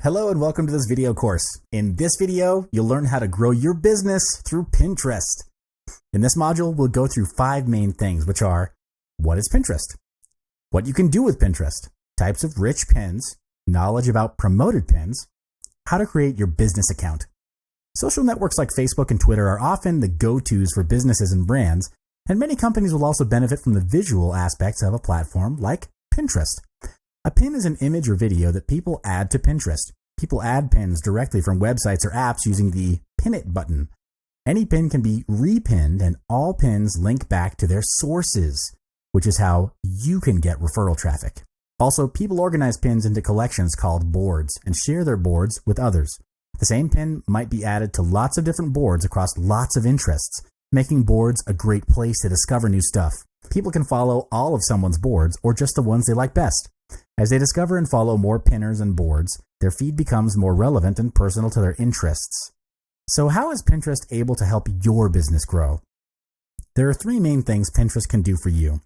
Hello and welcome to this video course. In this video, you'll learn how to grow your business through Pinterest. In this module, we'll go through 5 main things, which are: what is Pinterest? What you can do with Pinterest, types of rich pins, knowledge about promoted pins, how to create your business account. Social networks like Facebook and Twitter are often the go-tos for businesses and brands, and many companies will also benefit from the visual aspects of a platform like Pinterest. A pin is an image or video that people add to Pinterest. People add pins directly from websites or apps using the Pin It button. Any pin can be repinned, and all pins link back to their sources, which is how you can get referral traffic. Also, people organize pins into collections called boards and share their boards with others. The same pin might be added to lots of different boards across lots of interests, making boards a great place to discover new stuff. People can follow all of someone's boards or just the ones they like best. As they discover and follow more pinners and boards, their feed becomes more relevant and personal to their interests. So how is Pinterest able to help your business grow? There are 3 main things Pinterest can do for you.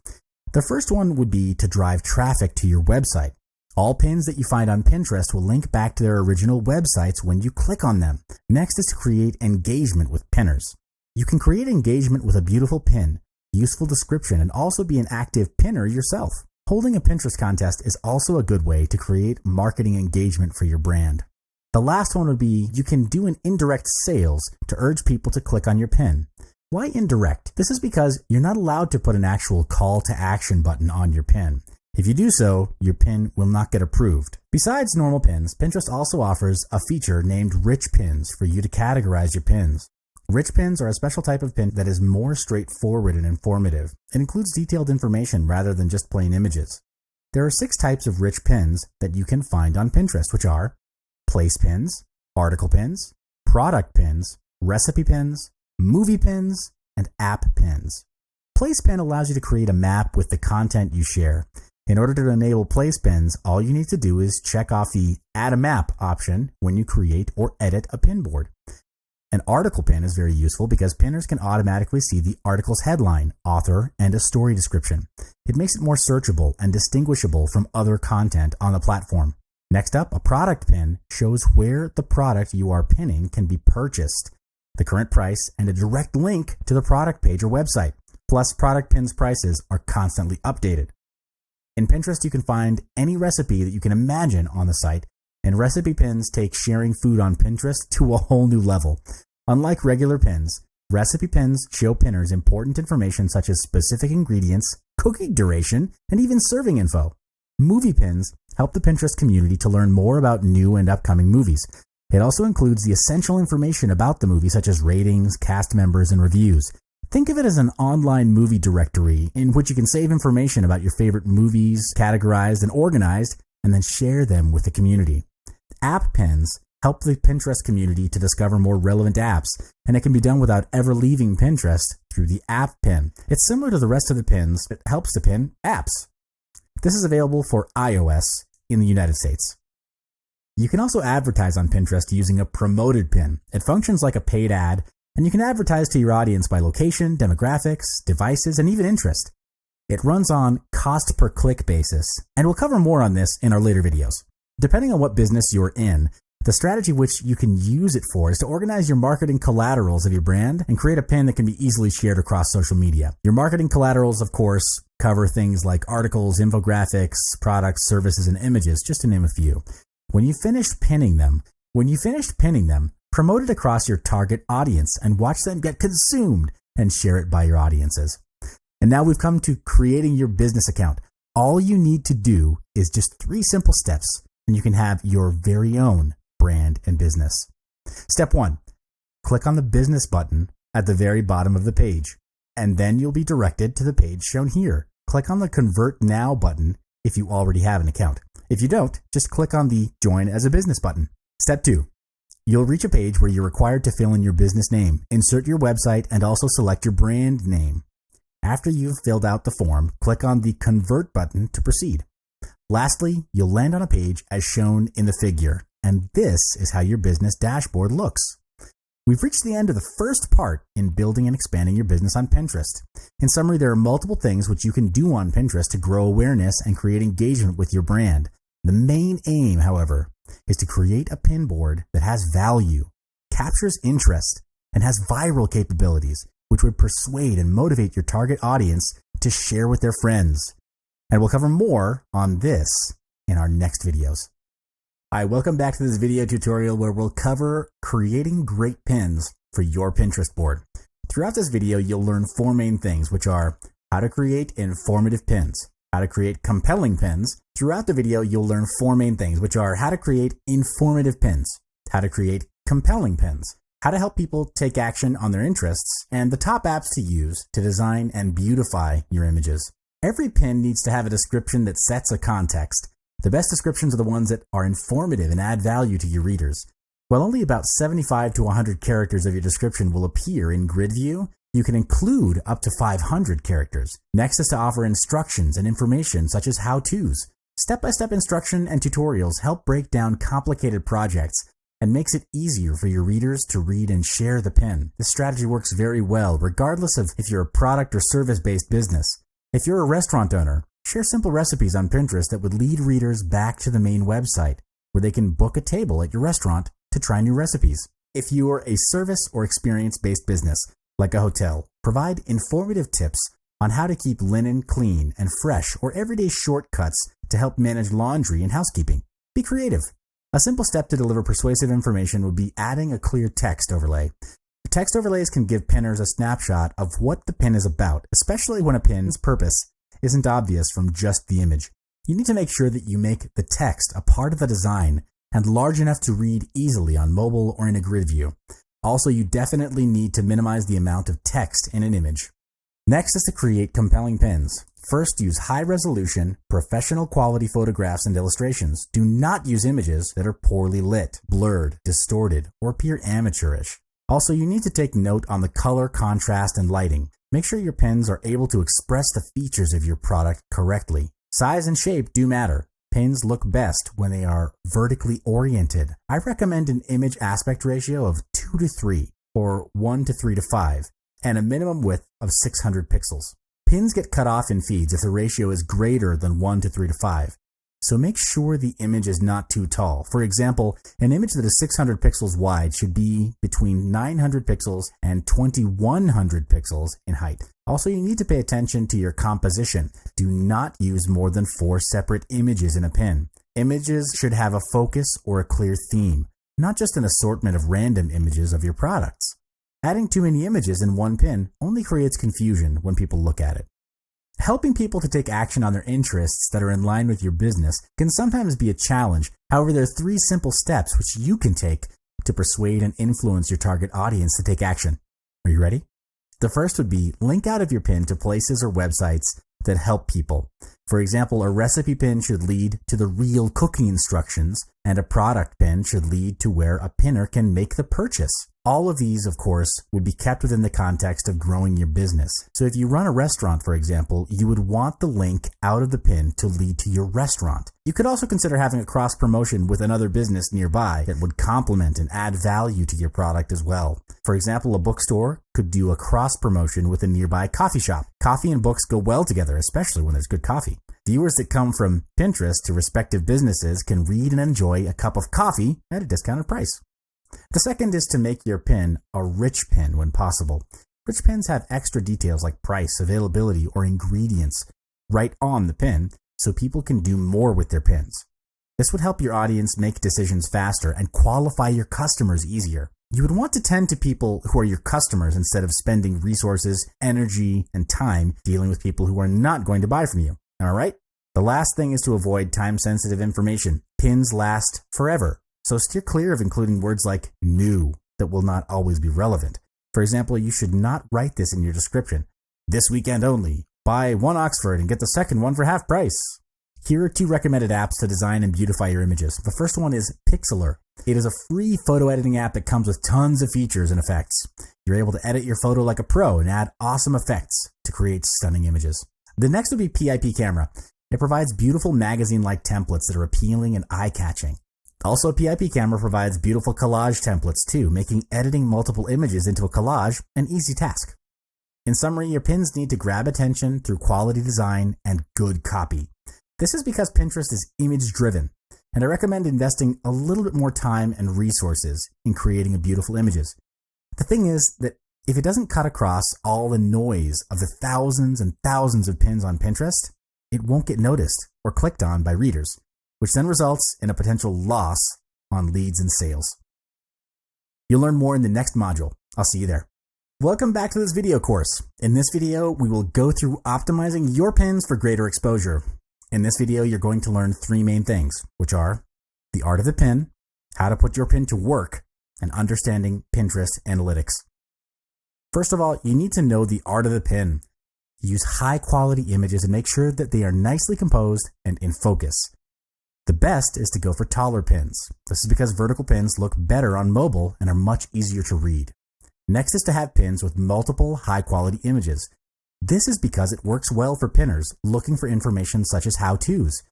The first one would be to drive traffic to your website. All pins that you find on Pinterest will link back to their original websites when you click on them. Next is to create engagement with pinners. You can create engagement with a beautiful pin, useful description, and also be an active pinner yourself. Holding a Pinterest contest is also a good way to create marketing engagement for your brand. The last one would be you can do an indirect sales to urge people to click on your pin. Why indirect? This is because you're not allowed to put an actual call to action button on your pin. If you do so, your pin will not get approved. Besides normal pins, Pinterest also offers a feature named Rich Pins for you to categorize your pins. Rich pins are a special type of pin that is more straightforward and informative. It includes detailed information rather than just plain images. There are 6 types of rich pins that you can find on Pinterest, which are place pins, article pins, product pins, recipe pins, movie pins, and app pins. Place pin allows you to create a map with the content you share. In order to enable place pins, all you need to do is check off the Add a Map option when you create or edit a pin board. An article pin is very useful because pinners can automatically see the article's headline, author, and a story description. It makes it more searchable and distinguishable from other content on the platform. Next up, a product pin shows where the product you are pinning can be purchased, the current price, and a direct link to the product page or website. Plus, product pins' prices are constantly updated. In Pinterest, you can find any recipe that you can imagine on the site, and recipe pins take sharing food on Pinterest to a whole new level. Unlike regular pins, recipe pins show pinners important information such as specific ingredients, cooking duration, and even serving info. Movie pins help the Pinterest community to learn more about new and upcoming movies. It also includes the essential information about the movie such as ratings, cast members, and reviews. Think of it as an online movie directory in which you can save information about your favorite movies, categorized and organized, and then share them with the community. App pins help the Pinterest community to discover more relevant apps, and it can be done without ever leaving Pinterest through the app pin. It's similar to the rest of the pins that helps to pin apps. This is available for iOS in the United States. You can also advertise on Pinterest using a promoted pin. It functions like a paid ad, and you can advertise to your audience by location, demographics, devices, and even interest. It runs on cost per click basis, and we'll cover more on this in our later videos. Depending on what business you're in, the strategy which you can use it for is to organize your marketing collaterals of your brand and create a pin that can be easily shared across social media. Your marketing collaterals, of course, cover things like articles, infographics, products, services, and images, just to name a few. When you finish pinning them, promote it across your target audience and watch them get consumed and share it by your audiences. And now we've come to creating your business account. All you need to do is just 3 simple steps, and you can have your very own brand and business. Step 1, click on the business button at the very bottom of the page, and then you'll be directed to the page shown here. Click on the Convert Now button if you already have an account. If you don't, just click on the Join as a Business button. Step 2, you'll reach a page where you're required to fill in your business name, insert your website, and also select your brand name. After you've filled out the form, click on the Convert button to proceed. Lastly, you'll land on a page as shown in the figure, and this is how your business dashboard looks. We've reached the end of the first part in building and expanding your business on Pinterest. In summary, there are multiple things which you can do on Pinterest to grow awareness and create engagement with your brand. The main aim, however, is to create a pin board that has value, captures interest, and has viral capabilities, which would persuade and motivate your target audience to share with their friends. And we'll cover more on this in our next videos. Hi, welcome back to this video tutorial where we'll cover creating great pins for your Pinterest board. Throughout this video, you'll learn four main things, which are how to create informative pins, how to create compelling pins. Throughout the video, you'll learn four main things, which are how to create informative pins, how to create compelling pins, how to help people take action on their interests, and the top apps to use to design and beautify your images. Every pin needs to have a description that sets a context. The best descriptions are the ones that are informative and add value to your readers. While only about 75 to 100 characters of your description will appear in grid view, you can include up to 500 characters. Next is to offer instructions and information such as how-tos. Step-by-step instruction and tutorials help break down complicated projects and makes it easier for your readers to read and share the pin. This strategy works very well regardless of if you're a product or service-based business. If you're a restaurant owner, share simple recipes on Pinterest that would lead readers back to the main website, where they can book a table at your restaurant to try new recipes. If you are a service or experience-based business, like a hotel, provide informative tips on how to keep linen clean and fresh or everyday shortcuts to help manage laundry and housekeeping. Be creative. A simple step to deliver persuasive information would be adding a clear text overlay. Text overlays can give pinners a snapshot of what the pin is about, especially when a pin's purpose isn't obvious from just the image. You need to make sure that you make the text a part of the design and large enough to read easily on mobile or in a grid view. Also, you definitely need to minimize the amount of text in an image. Next is to create compelling pins. First, use high-resolution, professional quality photographs and illustrations. Do not use images that are poorly lit, blurred, distorted, or appear amateurish. Also, you need to take note on the color, contrast, and lighting. Make sure your pins are able to express the features of your product correctly. Size and shape do matter. Pins look best when they are vertically oriented. I recommend an image aspect ratio of 2 to 3 or 1 to 3 to 5 and a minimum width of 600 pixels. Pins get cut off in feeds if the ratio is greater than 1 to 3 to 5. So make sure the image is not too tall. For example, an image that is 600 pixels wide should be between 900 pixels and 2100 pixels in height. Also, you need to pay attention to your composition. Do not use more than 4 separate images in a pin. Images should have a focus or a clear theme, not just an assortment of random images of your products. Adding too many images in one pin only creates confusion when people look at it. Helping people to take action on their interests that are in line with your business can sometimes be a challenge. However, there are 3 simple steps which you can take to persuade and influence your target audience to take action. Are you ready? The first would be link out of your pin to places or websites that help people. For example, a recipe pin should lead to the real cooking instructions, and a product pin should lead to where a pinner can make the purchase. All of these, of course, would be kept within the context of growing your business. So if you run a restaurant, for example, you would want the link out of the pin to lead to your restaurant. You could also consider having a cross promotion with another business nearby that would complement and add value to your product as well. For example, a bookstore could do a cross promotion with a nearby coffee shop. Coffee and books go well together, especially when there's good coffee. Viewers that come from Pinterest to respective businesses can read and enjoy a cup of coffee at a discounted price. The second is to make your pin a rich pin when possible. Rich pins have extra details like price, availability, or ingredients right on the pin, so people can do more with their pins. This would help your audience make decisions faster and qualify your customers easier. You would want to tend to people who are your customers instead of spending resources, energy, and time dealing with people who are not going to buy from you. All right? The last thing is to avoid time-sensitive information. Pins last forever. So steer clear of including words like new that will not always be relevant. For example, you should not write this in your description. This weekend only. Buy 1 Oxford and get the second one for half price. Here are 2 recommended apps to design and beautify your images. The first one is Pixlr. It is a free photo editing app that comes with tons of features and effects. You're able to edit your photo like a pro and add awesome effects to create stunning images. The next would be PIP Camera. It provides beautiful magazine-like templates that are appealing and eye-catching. Also, PIP Camera provides beautiful collage templates too, making editing multiple images into a collage an easy task. In summary, your pins need to grab attention through quality design and good copy. This is because Pinterest is image-driven. and I recommend investing a little bit more time and resources in creating beautiful images. The thing is that if it doesn't cut across all the noise of the thousands and thousands of pins on Pinterest, it won't get noticed or clicked on by readers, which then results in a potential loss on leads and sales. You'll learn more in the next module. I'll see you there. Welcome back to this video course. In this video, we will go through optimizing your pins for greater exposure. In this video, you're going to learn three main things, which are the art of the pin, how to put your pin to work, and understanding Pinterest analytics. First of all, you need to know the art of the pin. Use high quality images and make sure that they are nicely composed and in focus. The best is to go for taller pins. This is because vertical pins look better on mobile and are much easier to read. Next is to have pins with multiple high quality images. This is because it works well for pinners looking for information such as how-tos.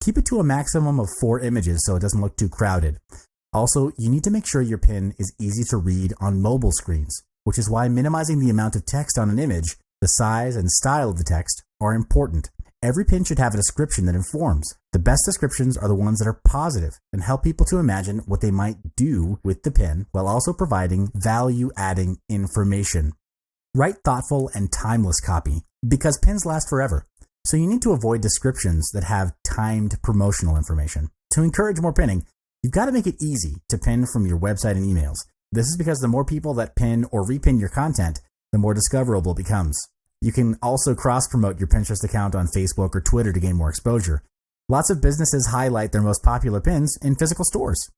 Keep it to a maximum of 4 images so it doesn't look too crowded. Also, you need to make sure your pin is easy to read on mobile screens, which is why minimizing the amount of text on an image, the size and style of the text are important. Every pin should have a description that informs. The best descriptions are the ones that are positive and help people to imagine what they might do with the pin while also providing value-adding information. Write thoughtful and timeless copy because pins last forever. So you need to avoid descriptions that have timed promotional information. To encourage more pinning, you've got to make it easy to pin from your website and emails. This is because the more people that pin or repin your content, the more discoverable it becomes. You can also cross-promote your Pinterest account on Facebook or Twitter to gain more exposure. Lots of businesses highlight their most popular pins in physical stores.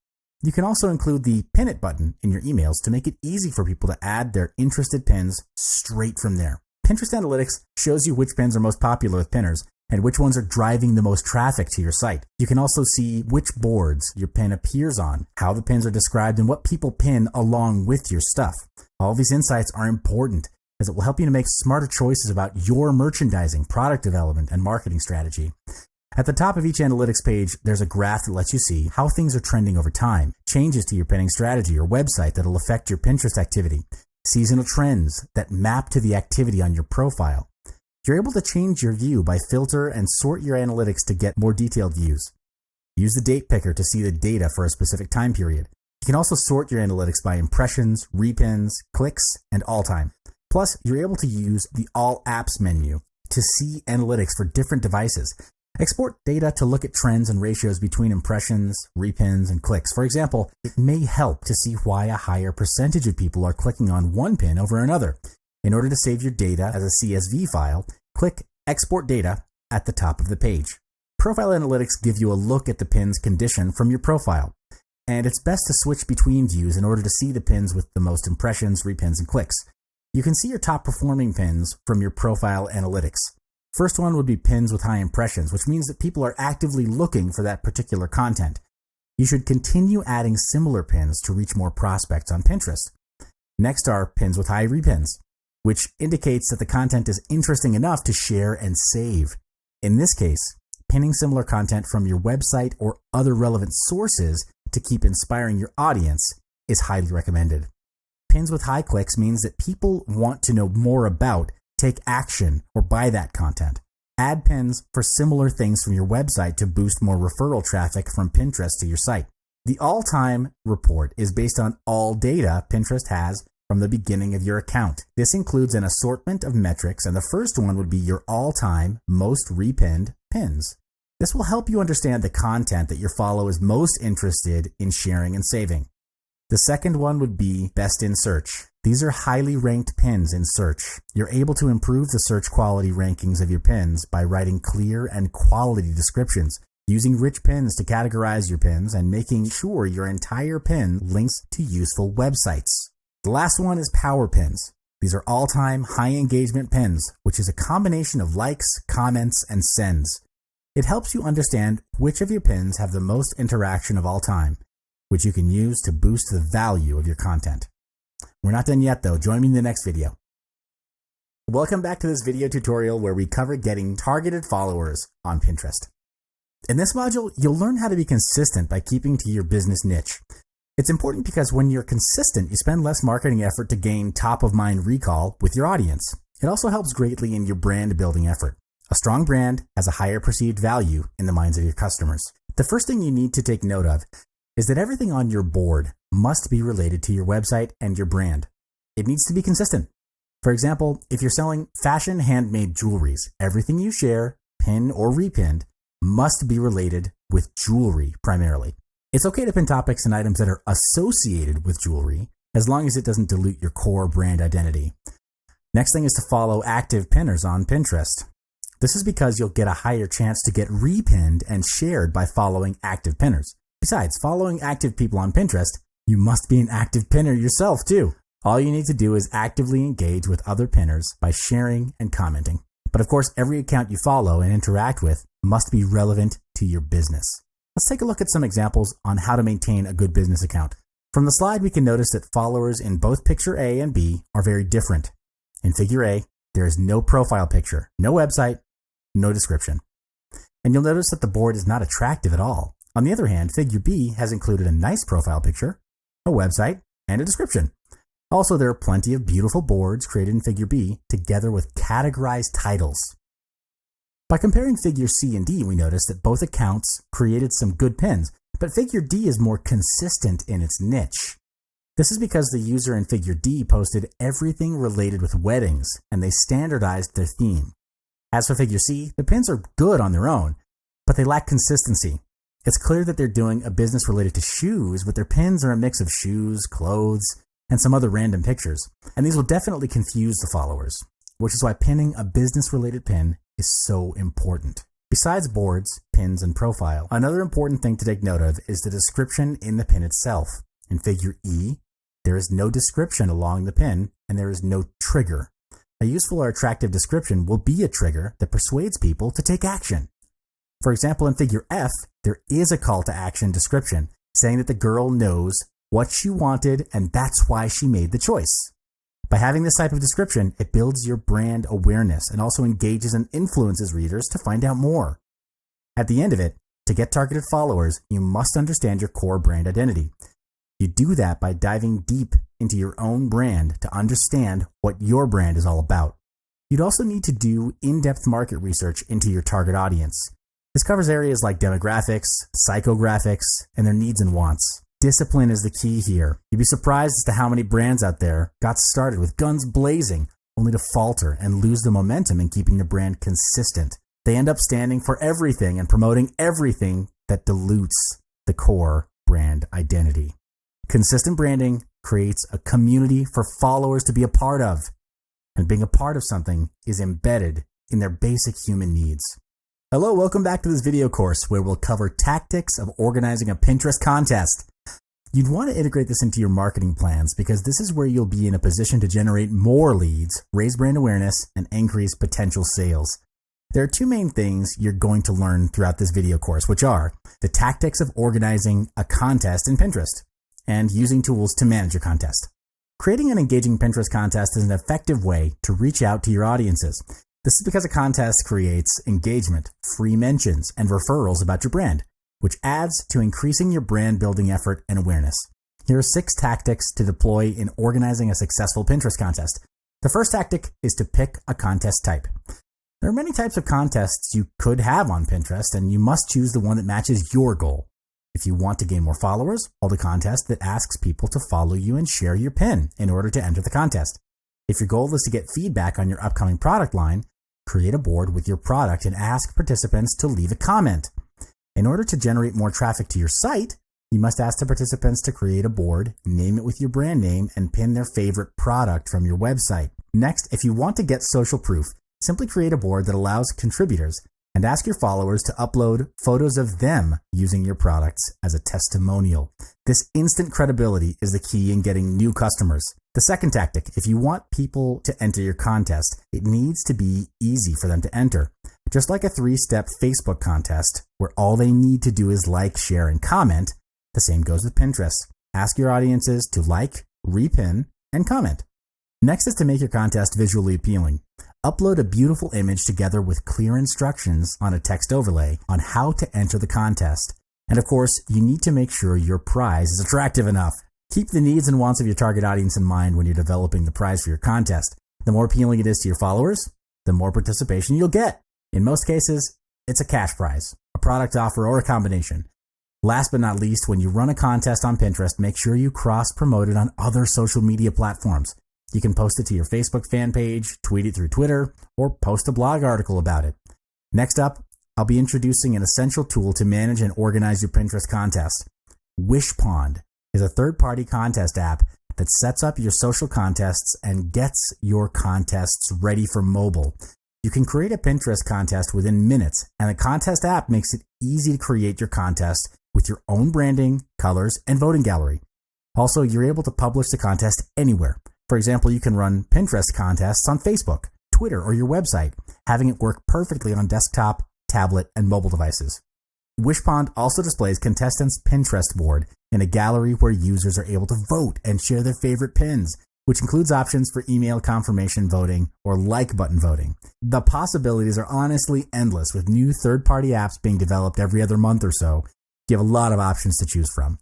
You can also include the Pin It button in your emails to make it easy for people to add their interested pins straight from there. Pinterest Analytics shows you which pins are most popular with pinners and which ones are driving the most traffic to your site. You can also see which boards your pin appears on, how the pins are described, and what people pin along with your stuff. All these insights are important as it will help you to make smarter choices about your merchandising, product development, and marketing strategy. At the top of each analytics page, there's a graph that lets you see how things are trending over time, changes to your pinning strategy or website that will affect your Pinterest activity, seasonal trends that map to the activity on your profile. You're able to change your view by filter and sort your analytics to get more detailed views. Use the date picker to see the data for a specific time period. You can also sort your analytics by impressions, repins, clicks, and all time. Plus, you're able to use the All Apps menu to see analytics for different devices. Export data to look at trends and ratios between impressions, repins, and clicks. For example, it may help to see why a higher percentage of people are clicking on one pin over another. In order to save your data as a CSV file, click Export Data at the top of the page. Profile Analytics give you a look at the pin's condition from your profile, and it's best to switch between views in order to see the pins with the most impressions, repins, and clicks. You can see your top performing pins from your Profile Analytics. First one would be pins with high impressions, which means that people are actively looking for that particular content. You should continue adding similar pins to reach more prospects on Pinterest. Next are pins with high repins, which indicates that the content is interesting enough to share and save. In this case, pinning similar content from your website or other relevant sources to keep inspiring your audience is highly recommended. Pins with high clicks means that people want to know more about, take action, or buy that content. Add pins for similar things from your website to boost more referral traffic from Pinterest to your site. The all-time report is based on all data Pinterest has from the beginning of your account. This includes an assortment of metrics, and the first one would be your all-time most repinned pins. This will help you understand the content that your follower is most interested in sharing and saving. The second one would be best in search. These are highly ranked pins in search. You're able to improve the search quality rankings of your pins by writing clear and quality descriptions, using rich pins to categorize your pins, and making sure your entire pin links to useful websites. The last one is power pins. These are all-time high engagement pins, which is a combination of likes, comments, and sends. It helps you understand which of your pins have the most interaction of all time, which you can use to boost the value of your content. We're not done yet though. Join me in the next video. Welcome back to this video tutorial where we cover getting targeted followers on Pinterest. In this module, you'll learn how to be consistent by keeping to your business niche. It's important because when you're consistent, you spend less marketing effort to gain top-of-mind recall with your audience. It also helps greatly in your brand building effort. A strong brand has a higher perceived value in the minds of your customers. The first thing you need to take note of is that everything on your board must be related to your website and your brand. It needs to be consistent. For example, if you're selling fashion handmade jewelries, everything you share, pin or repinned, must be related with jewelry primarily. It's okay to pin topics and items that are associated with jewelry, as long as it doesn't dilute your core brand identity. Next thing is to follow active pinners on Pinterest. This is because you'll get a higher chance to get repinned and shared by following active pinners. Besides, following active people on Pinterest, you must be an active pinner yourself too. All you need to do is actively engage with other pinners by sharing and commenting. But of course, every account you follow and interact with must be relevant to your business. Let's take a look at some examples on how to maintain a good business account. From the slide, we can notice that followers in both picture A and B are very different. In figure A, there is no profile picture, no website, no description. And you'll notice that the board is not attractive at all. On the other hand, figure B has included a nice profile picture, a website, and a description. Also, there are plenty of beautiful boards created in figure B together with categorized titles. By comparing figure C and D, we notice that both accounts created some good pins, but figure D is more consistent in its niche. This is because the user in figure D posted everything related with weddings, and they standardized their theme. As for figure C, the pins are good on their own, but they lack consistency. It's clear that they're doing a business related to shoes, but their pins are a mix of shoes, clothes, and some other random pictures. And these will definitely confuse the followers, which is why pinning a business-related pin is so important. Besides boards, pins, and profile, another important thing to take note of is the description in the pin itself. In figure E, there is no description along the pin, and there is no trigger. A useful or attractive description will be a trigger that persuades people to take action. For example, in figure F, there is a call to action description saying that the girl knows what she wanted and that's why she made the choice. By having this type of description, it builds your brand awareness and also engages and influences readers to find out more. At the end of it, to get targeted followers, you must understand your core brand identity. You do that by diving deep into your own brand to understand what your brand is all about. You'd also need to do in-depth market research into your target audience. This covers areas like demographics, psychographics, and their needs and wants. Discipline is the key here. You'd be surprised as to how many brands out there got started with guns blazing, only to falter and lose the momentum in keeping the brand consistent. They end up standing for everything and promoting everything that dilutes the core brand identity. Consistent branding creates a community for followers to be a part of, and being a part of something is embedded in their basic human needs. Hello, welcome back to this video course where we'll cover tactics of organizing a Pinterest contest. You'd want to integrate this into your marketing plans because this is where you'll be in a position to generate more leads, raise brand awareness, and increase potential sales. There are two main things you're going to learn throughout this video course, which are the tactics of organizing a contest in Pinterest and using tools to manage your contest. Creating an engaging Pinterest contest is an effective way to reach out to your audiences. This is because a contest creates engagement, free mentions, and referrals about your brand, which adds to increasing your brand building effort and awareness. Here are 6 tactics to deploy in organizing a successful Pinterest contest. The first tactic is to pick a contest type. There are many types of contests you could have on Pinterest, and you must choose the one that matches your goal. If you want to gain more followers, hold a contest that asks people to follow you and share your pin in order to enter the contest. If your goal is to get feedback on your upcoming product line, create a board with your product and ask participants to leave a comment. In order to generate more traffic to your site, you must ask the participants to create a board, name it with your brand name, and pin their favorite product from your website. Next, if you want to get social proof, simply create a board that allows contributors and ask your followers to upload photos of them using your products as a testimonial. This instant credibility is the key in getting new customers. The second tactic, if you want people to enter your contest, it needs to be easy for them to enter. Just like a 3-step Facebook contest, where all they need to do is like, share, and comment, the same goes with Pinterest. Ask your audiences to like, repin, and comment. Next is to make your contest visually appealing. Upload a beautiful image together with clear instructions on a text overlay on how to enter the contest. And of course, you need to make sure your prize is attractive enough. Keep the needs and wants of your target audience in mind when you're developing the prize for your contest. The more appealing it is to your followers, the more participation you'll get. In most cases, it's a cash prize. a product offer, or a combination. Last but not least, when you run a contest on Pinterest, make sure you cross-promote it on other social media platforms. You can post it to your Facebook fan page, tweet it through Twitter, or post a blog article about it. Next up, I'll be introducing an essential tool to manage and organize your Pinterest contest. Wishpond is a third-party contest app that sets up your social contests and gets your contests ready for mobile. You can create a Pinterest contest within minutes, and the contest app makes it easy to create your contest with your own branding, colors, and voting gallery. Also, you're able to publish the contest anywhere. For example, you can run Pinterest contests on Facebook, Twitter, or your website, having it work perfectly on desktop, tablet, and mobile devices. Wishpond also displays contestants' Pinterest board in a gallery where users are able to vote and share their favorite pins, which includes options for email confirmation voting or like button voting. The possibilities are honestly endless, with new third-party apps being developed every other month or so. You have a lot of options to choose from.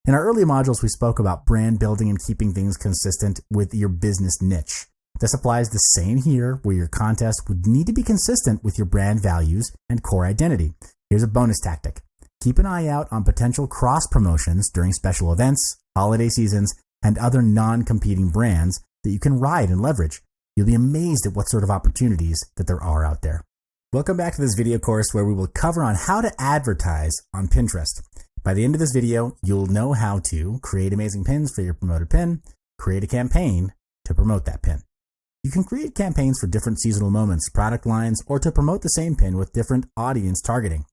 In our early modules, we spoke about brand building and keeping things consistent with your business niche. This applies the same here, where your contest would need to be consistent with your brand values and core identity. Here's a bonus tactic. Keep an eye out on potential cross-promotions during special events, holiday seasons, and other non-competing brands that you can ride and leverage. You'll be amazed at what sort of opportunities that there are out there. Welcome back to this video course where we will cover on how to advertise on Pinterest. By the end of this video, you'll know how to create amazing pins for your promoted pin, create a campaign to promote that pin. You can create campaigns for different seasonal moments, product lines, or to promote the same pin with different audience targeting.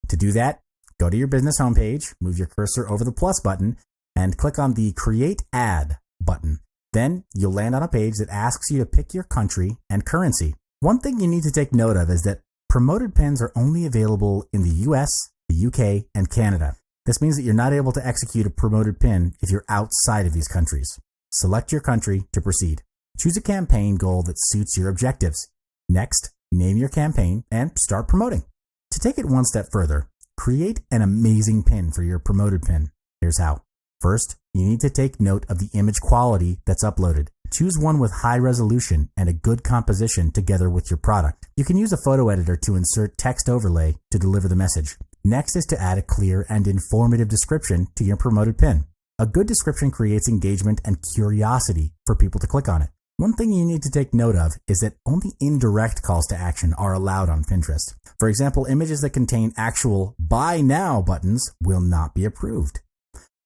To do that, go to your business homepage, move your cursor over the plus button, and click on the Create Ad button. Then you'll land on a page that asks you to pick your country and currency. One thing you need to take note of is that promoted pins are only available in the US, the UK, and Canada. This means that you're not able to execute a promoted pin if you're outside of these countries. Select your country to proceed. Choose a campaign goal that suits your objectives. Next, name your campaign and start promoting. To take it one step further, create an amazing pin for your promoted pin. Here's how. First, you need to take note of the image quality that's uploaded. Choose one with high resolution and a good composition together with your product. You can use a photo editor to insert text overlay to deliver the message. Next is to add a clear and informative description to your promoted pin. A good description creates engagement and curiosity for people to click on it. One thing you need to take note of is that only indirect calls to action are allowed on Pinterest. For example, images that contain actual buy now buttons will not be approved.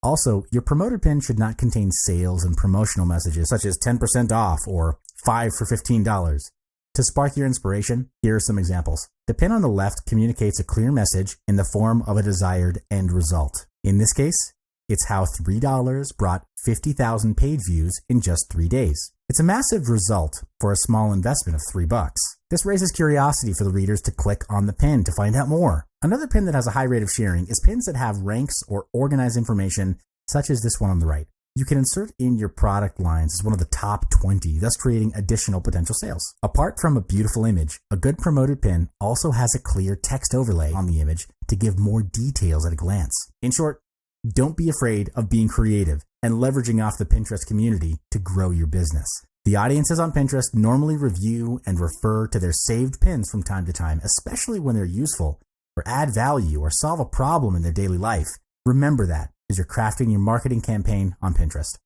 Also, your promoted pin should not contain sales and promotional messages such as 10% off or 5 for $15. To spark your inspiration, here are some examples. The pin on the left communicates a clear message in the form of a desired end result. In this case, it's how $3 brought 50,000 page views in just 3 days. It's a massive result for a small investment of $3. This raises curiosity for the readers to click on the pin to find out more. Another pin that has a high rate of sharing is pins that have ranks or organized information, such as this one on the right. You can insert in your product lines as one of the top 20, thus creating additional potential sales. Apart from a beautiful image, a good promoted pin also has a clear text overlay on the image to give more details at a glance. In short, don't be afraid of being creative and leveraging off the Pinterest community to grow your business. The audiences on Pinterest normally review and refer to their saved pins from time to time, especially when they're useful or add value or solve a problem in their daily life. Remember that as you're crafting your marketing campaign on Pinterest.